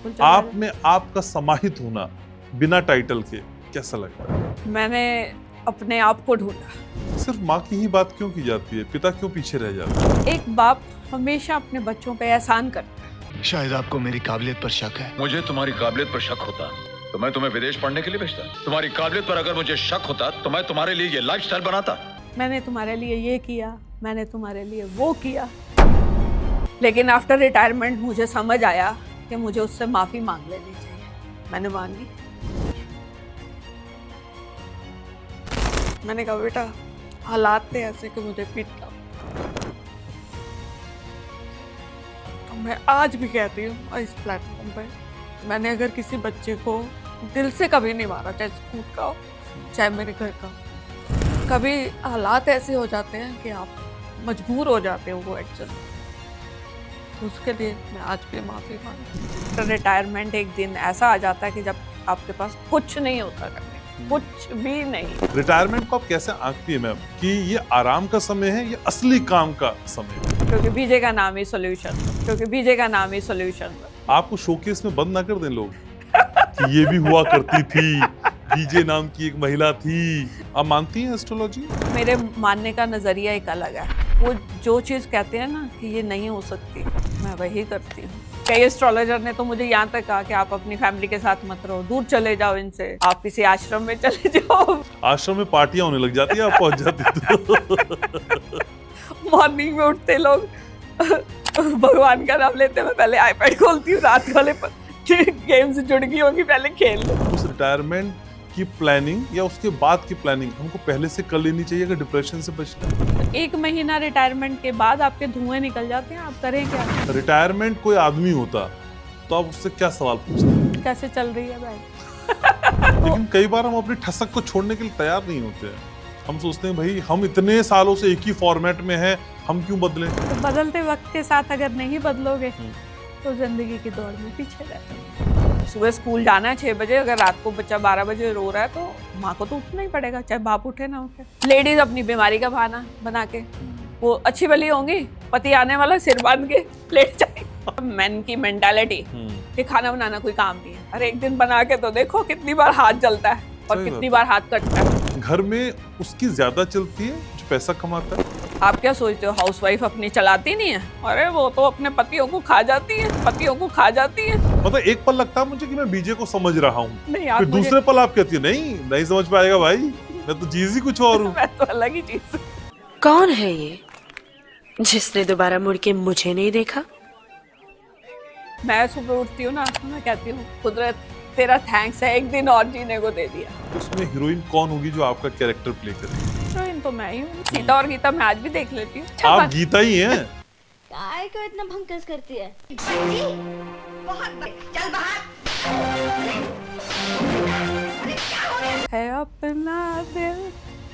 बिल्कुल चला आप में आपका समाहित होना बिना टाइटल के कैसा लगता है? जाए। मैंने अपने आप को ढूंढा। सिर्फ माँ की ही बात क्यों की जाती है, पिता क्यों पीछे रह जाते हैं? एक बाप हमेशा अपने बच्चों पे एहसान करता है। शायद आपको मेरी काबिलियत पर शक है। मुझे तुम्हारी काबिलियत पर शक होता तो मैं तुम्हें विदेश पढ़ने के लिए भेजता। तुम्हारी काबिलियत पर अगर मुझे शक होता तो मैं तुम्हारे लिए ये लाइफस्टाइल बनाता। मैंने तुम्हारे लिए ये किया, मैंने तुम्हारे लिए वो किया, लेकिन आफ्टर रिटायरमेंट मुझे समझ आया कि मुझे उससे माफी मांग लेनी चाहिए। मैंने मांगी। मैंने कहा बेटा हालात थे ऐसे कि मुझे पीटना। तो मैं आज भी कहती हूँ इस प्लेटफॉर्म पे, मैंने अगर किसी बच्चे को दिल से कभी नहीं मारा, चाहे स्कूल का हो चाहे मेरे घर का। कभी हालात ऐसे हो जाते हैं कि आप मजबूर हो जाते हो वो एडजस्ट, उसके लिए मैं आज भी माफ़ी मांगती हूँ। रिटायरमेंट एक दिन ऐसा आ जाता है कि जब आपके पास कुछ नहीं होता करने, कुछ भी नहीं। रिटायरमेंट को आप कैसे आंकती है मैम कि ये आराम का समय है, ये असली काम का समय है? क्योंकि बीजे का नाम ही सोल्यूशन, क्योंकि बीजे का नाम ही सोल्यूशन। आपको शोकेस में बंद ना कर दें लोग कि ये भी हुआ करती थी, बीजे नाम की एक महिला थी। आप मानती हैं एस्ट्रोलॉजी? मेरे मानने का नजरिया एक अलग है। वो जो चीज़ कहते हैं ना कि ये नहीं हो सकती, मैं वही करती हूँ। कई एस्ट्रोलॉजर ने तो मुझे यहाँ तक कहा कि आप अपनी फैमिली के साथ मत रहो, दूर चले जाओ इनसे, आप किसी आश्रम में चले जाओ। आश्रम में पार्टियां होने लग जाती है आप पहुंच जाती तो। मॉर्निंग में उठते लोग भगवान का नाम लेते, मैं पहले आईपैड खोलती हूँ, रात वाले गेम से जुड़ गई होंगी, पहले खेल लो। उस रिटायरमेंट की प्लानिंग या उसके बाद की प्लानिंग हमको पहले से कर लेनी चाहिए अगर डिप्रेशन से बचना है। 1 महीना रिटायरमेंट के बाद आपके धुएं निकल जाते हैं, आप करें क्या? रिटायरमेंट कोई आदमी होता तो आप उससे क्या सवाल पूछते? कैसे चल रही है भाई? लेकिन कई बार हम अपनी ठसक को छोड़ने के लिए तैयार नहीं होते हैं। हम सोचते हैं भाई हम इतने सालों से एक ही फॉर्मेट में हैं, हम क्यों बदलें? तो बदलते वक्त के साथ अगर नहीं बदलोगे तो जिंदगी की दौड़ में पीछे रहते। सुबह स्कूल जाना है 6 बजे, अगर रात को बच्चा 12 बजे रो रहा है तो माँ को तो उठना ही पड़ेगा, चाहे बाप उठे ना उठे। लेडीज अपनी बीमारी का बहाना बना के वो अच्छी भली होंगी, पति आने वाला सिर बांध के लेट जाएगी। मैन की मेंटालिटी कि खाना बनाना कोई काम नहीं है। अरे एक दिन बना के तो देखो कितनी बार हाथ जलता है और कितनी बार हाथ कटता है। घर में उसकी ज्यादा चलती है जो पैसा कमाता है। आप क्या सोचते हो हाउसवाइफ अपनी चलाती नहीं है? अरे वो तो अपने पतियों को खा जाती है, पतियों को खा जाती है। मतलब एक पल लगता है मुझे कि मैं बीजे को समझ रहा हूँ, नहीं आप फिर दूसरे पल आप कहती है नहीं समझ पाएगा भाई, मैं तो चीज ही कुछ और हूँ। मैं तो अलग ही चीज। कौन है ये जिसने दोबारा मुड़ के मुझे नहीं देखा? मैं सुबह उठती हूँ ना, मैं कहती हूँ कुदरत तेरा थैंक्स है, एक दिन और जीने को दे दिया। उसमें हीरोइन कौन होगी जो आपका कैरेक्टर प्ले करेगी? हीरोइन तो मैं ही हूँ। सीता और गीता मैं आज भी देख लेती हूँ। आप गीता ही हैं। काय को इतना भंकस करती है? चल बाहर। है अपना दिल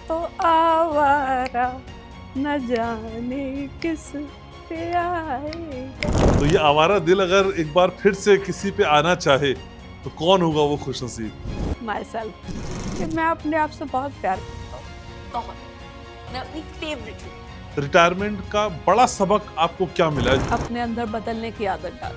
तो आवारा, न जाने किस पे आएगा। तो ये आवारा दिल अगर एक बार फिर से किसी पे आना चाहे तो कौन होगा वो खुशनसीब? My self. कि मैं अपने आप से बहुत प्यार करता हूँ, बहुत। मैं अपनी फेवरेट हूँ। रिटायरमेंट का बड़ा सबक आपको क्या मिला? अपने अंदर बदलने की आदत डाल।